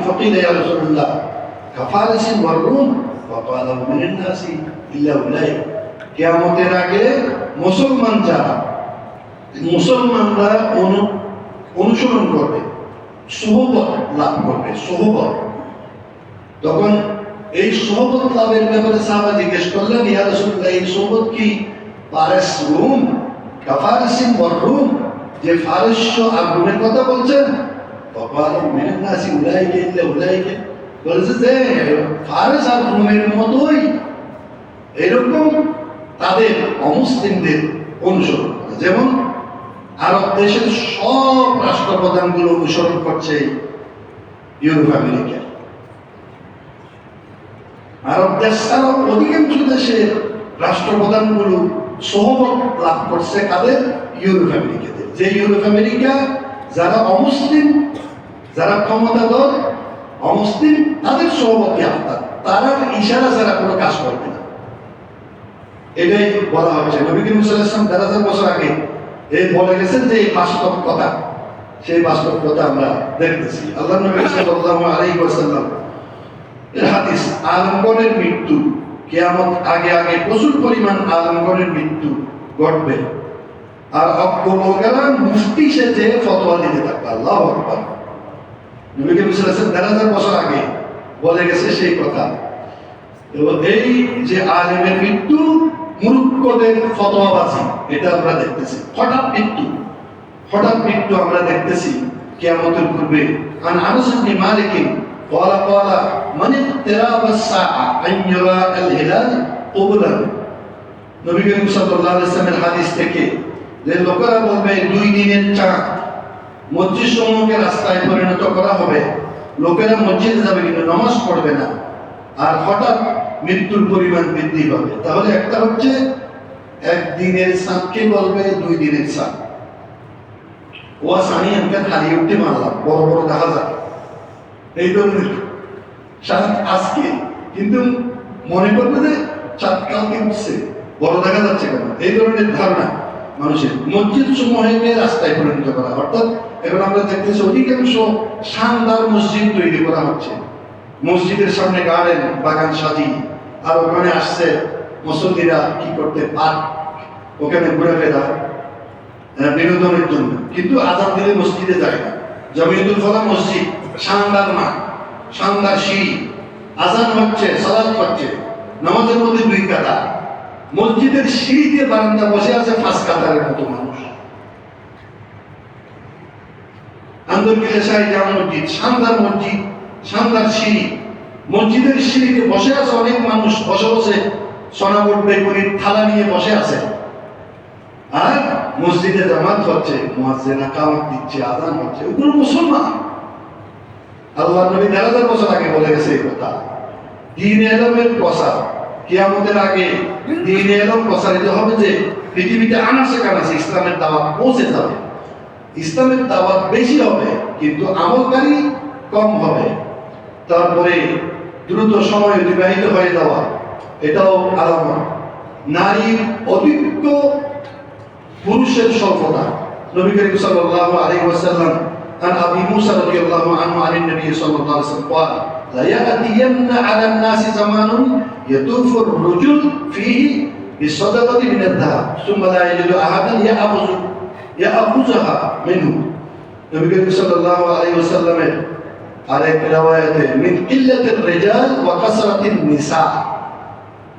فقيل يا رسول الله كفارس والروم فقال من الناس إلا أولئك কিয়ামতের আগে মুসলমানরা অনুসরণ করবে, সোহবত লাভ করবে, সোহবত। তখন এই সোহবত লাভের ব্যাপারে সাহাবা জিজ্ঞেস করলেন, ইয়া রাসূলুল্লাহ, এই সোহবত কি ফারস রুম, কাফারিসিন ওয়ার রুম, যে ফারস্য আর রুমের কথা বলছেন? ফাকাল মিনান নাসি উলাইকা ইল্লা উলাইকা, বলেছে যে ফারস আর রুমের মতোই এরকম তাদের অমুসলিমদের অনুসরণ করে। যেমন আরব দেশের সব রাষ্ট্রপ্রধানগুলো অনুসরণ করছে ইউরোপ আমেরিকা। আরব দেশ ছাড়াও অধিকাংশ দেশের রাষ্ট্রপ্রধানগুলো সোহবত লাভ করছে কাদের? ইউরোপ আমেরিকাদের। যে ইউরোপ আমেরিকা যারা অমুসলিম, যারা ক্ষমতাধর অমুসলিম, তাদের সোহবতে আফতার, তারা ইশারা ছাড়া কোনো কাজ করবে না। এটাই বলা হচ্ছে। নবী করিম সাল্লাল্লাহু আলাইহি ওয়াসাল্লাম ১৩,০০০ বছর আগে এই বলে গেছেন যে এই বাস্তব কথা, সেই বাস্তব কথা আমরা দেখতেছি। আল্লাহ নবী সাল্লাল্লাহু আলাইহি ওয়াসাল্লাম এর হাদিস, আলমগণের মৃত্যু, কিয়ামত আগে আগে প্রচুর পরিমাণ আলমগণের মৃত্যু ঘটবে, আর অজ্ঞ লোকেরা মুফতি সেজে ফতোয়া দিতে থাকবে। আল্লাহু আকবার। নবী করিম সাল্লাল্লাহু আলাইহি ওয়াসাল্লাম ১৩,০০০ বছর আগে বলে গেছে সেই কথা। এবং এই যে আলেমের মৃত্যু, মূর্খদের ফতোয়াবাজি, এটা আমরা দেখতেছি। হঠাৎ মৃত্যু আমরা দেখতেছি কিয়ামতের পূর্বে। আন আনাস ইবনে মালিক ক্বালা ক্বালা মান ইকতারাবাস সাআ আন ইউরা আল হিলাল ক্বাবলান। নবী করিম সাল্লাল্লাহু আলাইহি ওয়াসাল্লামের হাদিস থেকে যে লোকেরা বলবে 2 দিনের চাঁদ মসজিদ সমূহকে রাস্তায় পরিণত করা হবে, লোকেরা মসজিদে যাবে কিন্তু নামাজ পড়বে না, আর হঠাৎ মৃত্যুর পরিমাণ বৃদ্ধি পাবে। তাহলে একটা হচ্ছে একদিনের চাঁদকে বলবে 2 দিনের চাঁদ। ওয়া সানি একটা খালি উঠতে মারলাম, বড় বড় দেখা যায় এই ধরনের চাঁদ আজকে, কিন্তু মনে করবে যে চাঁদ কালকে উঠছে, বড় দেখা যাচ্ছে কেন, এই ধরনের ধারণা মানুষের। মসজিদ সমূহকে রাস্তায় পরিণত করা, অর্থাৎ এখন আমরা দেখতেছি অধিকাংশ শানদার মসজিদ তৈরি করা হচ্ছে। মসজিদের সামনে গার্ডেন, বাগান সাজিয়ে, আর ওখানে আসছে মুসল্লিরা কি করতে, পার্ক, ওখানে ঘুরে ফেরা বিনোদনের জন্য, কিন্তু আজান দিলে মসজিদে যায় না। জমিয়তুল ফালাহ মসজিদ, শানদার মাঠ, শানদার সিঁড়ি, আজান হচ্ছে, সালাত হচ্ছে, নামাজের মধ্যে 2 কাতার, মসজিদের সিঁড়িতে বারান্দা বসে আছে 5 কাতারের মতো মানুষ। আন্দরকিল্লা শাহী জামে মসজিদ, শানদার মসজিদ, শানদার সিঁড়ি, মসজিদের সিঁড়িতে বসে আছে অনেক মানুষ, বসে বসে সোনাবুট বেগুনির থালা নিয়ে বসে আছে, আর মসজিদে জামাত হচ্ছে, মুয়াজ্জিন কামাত দিচ্ছে, আযান হচ্ছে, ওগুলো মুসলমান। আল্লাহ নবী ১৩,০০০ বছর আগে বলে গেছে এই কথা। দ্বীন ইলমের প্রসার, কিয়ামতের আগে দ্বীন ইলম প্রসারিত হবে, যে পৃথিবীতে আনাচে কানাচে ইসলামের দাওয়াত পৌঁছে যাবে, ইসলামের দাওয়াত বেশি হবে কিন্তু আমলকারী কম হবে। তারপরে দ্রুত সময় অতিবাহিত হয়ে যাওয়া, এটাও আলামত। নারীর অভিজ্ঞ, পুরুষের স্বল্পতা। নবী করিম সাল্লাল্লাহু আলাইহি ওয়াসাল্লাম عن أبي موسى رضي الله عنه عن النبي صلى الله عليه وسلم قال لا يأتين على الناس زمان يطوف الرجل فيه بالصدقة من الذهب ثم لا يجد أحدا يأخذها منه। নবী করিম সাল্লাল্লাহু আলাইহি ওয়াসাল্লামের আরেক riwayate min qillatir rijal wa kasratin nisa।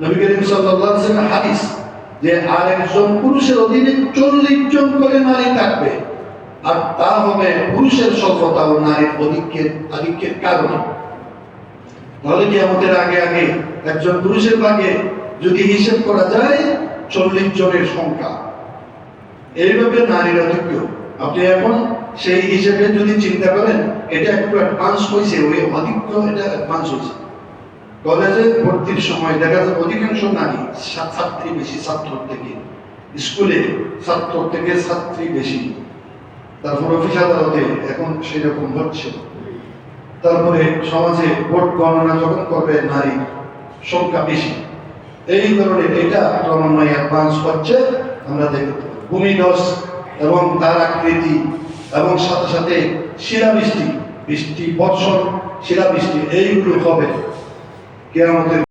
Nabi Karim সাল্লাল্লাহু আলাইহি ওয়াসাল্লামের হাদিস যে আরেকজন পুরুষের অধীনে 40 জন করে নারী থাকবে, আর তা হবে পুরুষের স্বল্পতা ও নারীর আধিক্যের কারণে। তাহলে কিয়ামতের আগে আগে একজন পুরুষের ভাগে যদি হিসেব করা যায় 40 জনের সংখ্যা, এইভাবে নারীর আধিক্য। আপনি এখন সেই হিসেবে যদি চিন্তা করেন, এটা একটু অ্যাডভান্স হয়েছে, ওই আধিক্য এটা অ্যাডভান্স হয়েছে। কলেজে ভর্তির সময় দেখা যায় অধিকাংশ নারী, ছাত্রী বেশি ছাত্র থেকে, স্কুলে ছাত্র থেকে ছাত্রী বেশি, তারপর অফিস আদালতে এখন সেরকম হচ্ছে। তারপরে সমাজে ভোট গণনা যখন করবে নারীর সংখ্যা বেশি, এই ধরনের এটা ক্রমান্বয়ে অ্যাডভান্স হচ্ছে। আমরা দেখতে ভূমিধস এবং তার আকৃতি এবং সাথে সাথে শিলাবৃষ্টি, বর্ষণ, শিলাবৃষ্টি এইগুলো হবে কিয়ামতের